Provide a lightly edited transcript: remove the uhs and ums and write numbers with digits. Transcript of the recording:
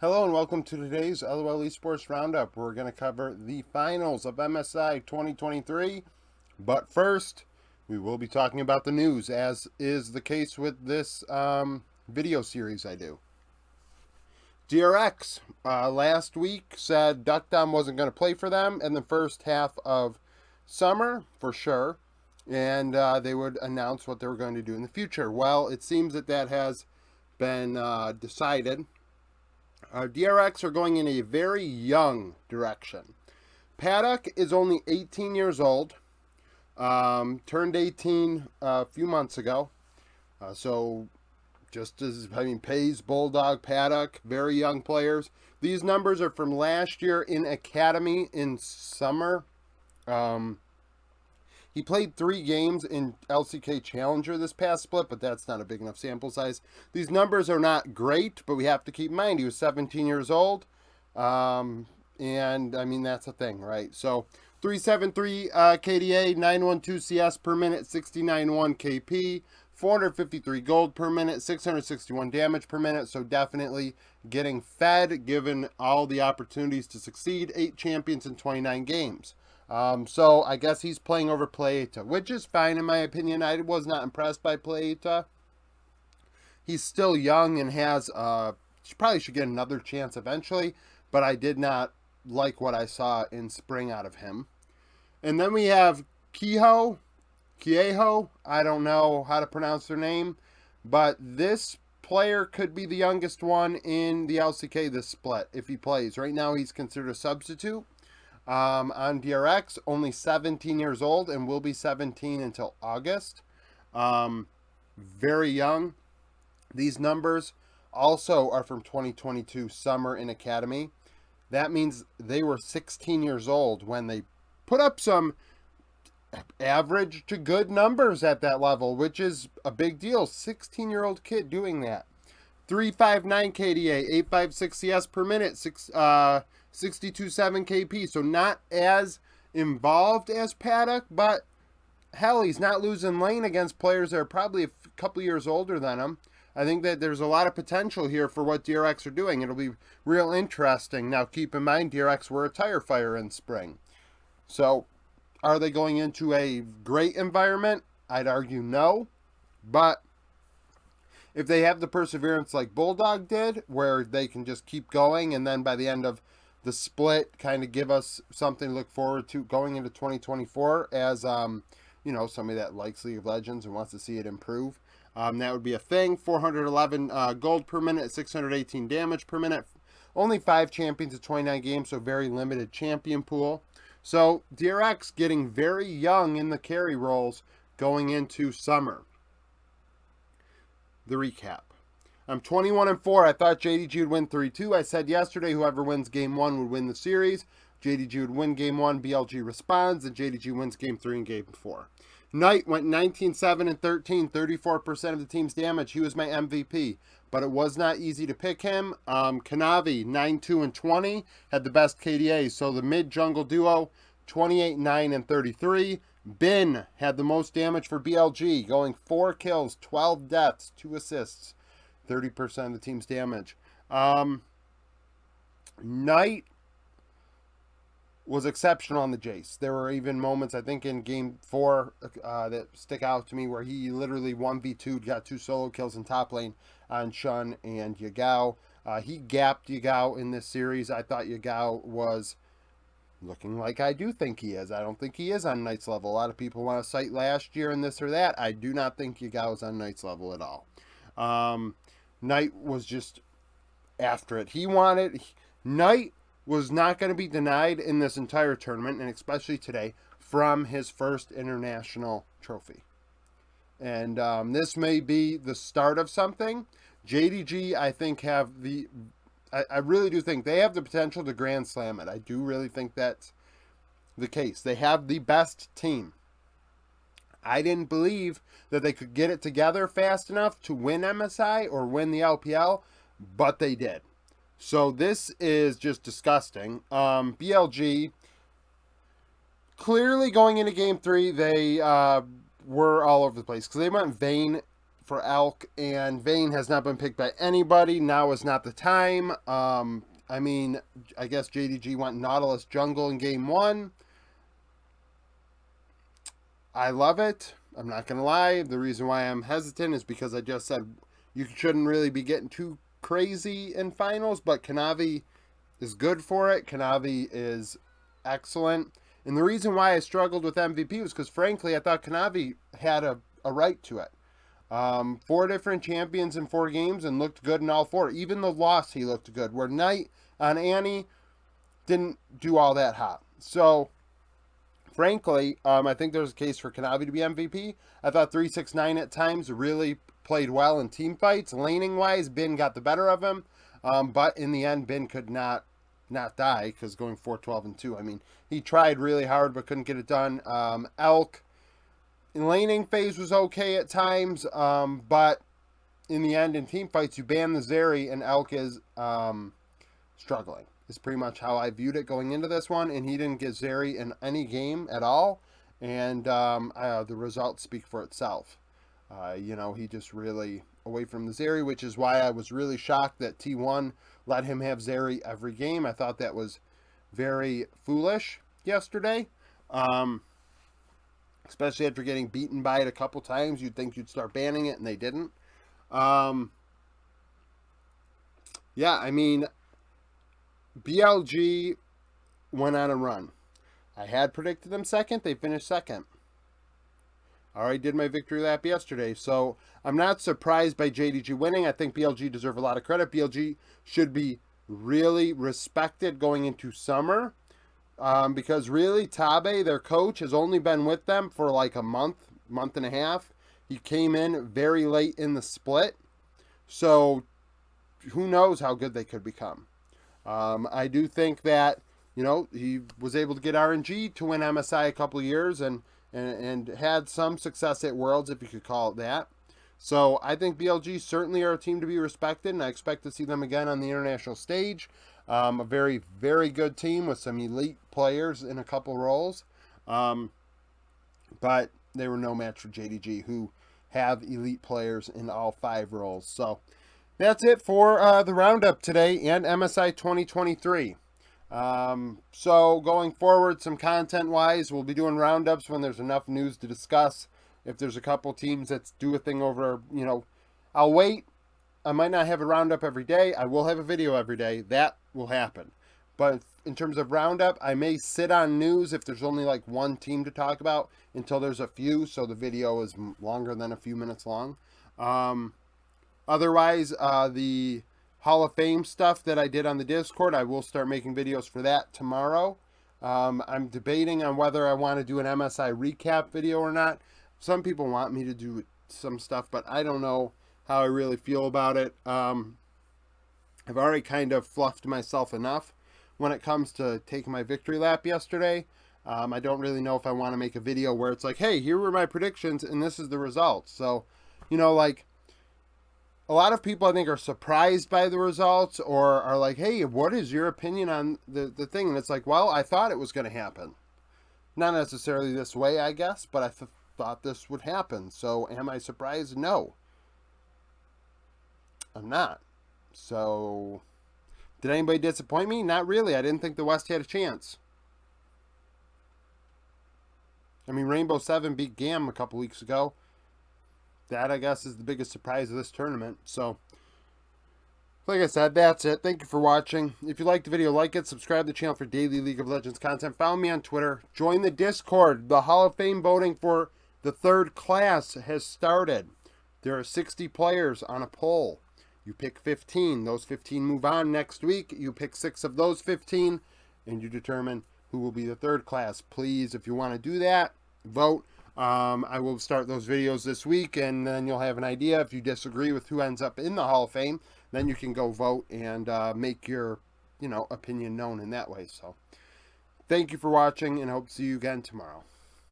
Hello and welcome to today's LOL Esports Roundup. We're going to cover the finals of MSI 2023. But first, we will be talking about the news, as is the case with this video series I do. DRX last week said Duckdown wasn't going to play for them in the first half of summer, for sure. And they would announce what they were going to do in the future. Well, it seems that has been decided. DRX are going in a very young direction. Paddock is only 18 years old, turned 18 a few months ago. So just as, Pays, Bulldog, Paddock, very young players. These numbers are from last year in Academy in summer. He played 3 games in LCK Challenger this past split, but that's not a big enough sample size. These numbers are not great, but we have to keep in mind he was 17 years old. And, that's a thing, right? So, 373 KDA, 912 CS per minute, 69.1 KP, 453 gold per minute, 661 damage per minute. So, definitely getting fed, given all the opportunities to succeed. 8 champions in 29 games. So I guess he's playing over Playeta, which is fine in my opinion. I was not impressed by Playeta. He's still young and has probably should get another chance eventually, but I did not like what I saw in spring out of him. And then we have Kieho, I don't know how to pronounce their name, but this player could be the youngest one in the LCK this split if he plays. Right now he's considered a substitute. On DRX, only 17 years old and will be 17 until August. Very young. These numbers also are from 2022 summer in Academy. That means they were 16 years old when they put up some average to good numbers at that level, which is a big deal. 16-year-old kid doing that. 359 KDA, 856 CS per minute, 62.7 KP. So not as involved as Paddock, but hell, he's not losing lane against players that are probably a couple years older than him. I think that there's a lot of potential here for what DRX are doing. It'll be real interesting. Now, keep in mind, DRX were a tire fire in spring. So, are they going into a great environment? I'd argue no. But if they have the perseverance like Bulldog did, where they can just keep going, and then by the end of the split, kind of give us something to look forward to going into 2024 as, somebody that likes League of Legends and wants to see it improve. That would be a thing. 411 gold per minute, 618 damage per minute. Only 5 champions in 29 games, so very limited champion pool. So DRX getting very young in the carry roles going into summer. The recap. I'm 21-4. I thought JDG would win 3-2. I said yesterday whoever wins game 1 would win the series. JDG would win game 1, BLG responds, and JDG wins game 3 and game 4. Knight went 19-7 and 13, 34% of the team's damage. He was my MVP, but it was not easy to pick him. Kanavi, 9-2 and 20, had the best KDA. So the mid-jungle duo, 28-9 and 33. Bin had the most damage for BLG, going 4 kills, 12 deaths, 2 assists, 30% of the team's damage. Knight was exceptional on the Jace. There were even moments, I think, in game 4 that stick out to me where he literally 1v2'd, got 2 solo kills in top lane on Shun and Yagao. He gapped Yagao in this series. I thought Yagao was looking like I do think he is. I don't think he is on Knight's level. A lot of people want to cite last year and this or that. I do not think Yagao is on Knight's level at all. Knight was just after it. Knight was not going to be denied in this entire tournament, and especially today, from his first international trophy. And this may be the start of something. JDG, I think, I really do think they have the potential to Grand Slam it. I do really think that's the case. They have the best team. I didn't believe that they could get it together fast enough to win MSI or win the LPL, but they did. So this is just disgusting. BLG, clearly going into game 3, they were all over the place because they went Vayne for Elk, and Vayne has not been picked by anybody. Now is not the time. I mean, I guess JDG went Nautilus Jungle in game 1. I love it. I'm not going to lie. The reason why I'm hesitant is because I just said you shouldn't really be getting too crazy in finals, but Kanavi is good for it. Kanavi is excellent. And the reason why I struggled with MVP was because, frankly, I thought Kanavi had a right to it. 4 different champions in 4 games and looked good in all 4. Even the loss, he looked good. Where Knight on Annie didn't do all that hot. So, frankly, I think there's a case for Kanavi to be MVP. I thought 369 at times really played well in team fights. Laning-wise, Bin got the better of him. But in the end, Bin could not die because going 4-12 and 2. I mean, he tried really hard but couldn't get it done. Elk in laning phase was okay at times, but in the end, in team fights, you ban the Zeri and Elk is struggling. Is pretty much how I viewed it going into this one, and he didn't get Zeri in any game at all, and the results speak for itself. You know, he just really away from the Zeri, which is why I was really shocked that T1 let him have Zeri every game. I thought that was very foolish yesterday, especially after getting beaten by it a couple times. You'd think you'd start banning it, and they didn't. Yeah, I mean, BLG went on a run. I had predicted them second. They finished second. I already did my victory lap yesterday, so I'm not surprised by JDG winning. I think BLG deserve a lot of credit. BLG should be really respected going into summer because really Tabe, their coach, has only been with them for like a month and a half. He came in very late in the split, so who knows how good they could become. I do think that, you know, he was able to get RNG to win MSI a couple of years and had some success at Worlds, if you could call it that. So I think BLG certainly are a team to be respected, and I expect to see them again on the international stage. A very, very good team with some elite players in a couple roles. But they were no match for JDG, who have elite players in all 5 roles. So that's it for the roundup today and MSI 2023. So going forward, some content-wise, we'll be doing roundups when there's enough news to discuss. If there's a couple teams that do a thing over, you know, I'll wait. I might not have a roundup every day. I will have a video every day. That will happen. But in terms of roundup, I may sit on news if there's only like one team to talk about until there's a few, so the video is longer than a few minutes long. Otherwise, the Hall of Fame stuff that I did on the Discord, I will start making videos for that tomorrow. I'm debating on whether I want to do an MSI recap video or not. Some people want me to do some stuff, but I don't know how I really feel about it. I've already kind of fluffed myself enough when it comes to taking my victory lap yesterday. I don't really know if I want to make a video where it's like, hey, here were my predictions and this is the results. So, you know, like, a lot of people, I think, are surprised by the results or are like, hey, what is your opinion on the thing? And it's like, well, I thought it was going to happen. Not necessarily this way, I guess, but I thought this would happen. So am I surprised? No. I'm not. So did anybody disappoint me? Not really. I didn't think the West had a chance. I mean, Rainbow 7 beat GAM a couple weeks ago. That, I guess, is the biggest surprise of this tournament. So, like I said, that's it. Thank you for watching. If you liked the video, like it. Subscribe to the channel for daily League of Legends content. Follow me on Twitter. Join the Discord. The Hall of Fame voting for the 3rd class has started. There are 60 players on a poll. You pick 15. Those 15 move on next week. You pick 6 of those 15, and you determine who will be the 3rd class. Please, if you want to do that, vote. I will start those videos this week, and then you'll have an idea. If you disagree with who ends up in the Hall of Fame, then you can go vote and make your, you know, opinion known in that way. So, thank you for watching, and hope to see you again tomorrow.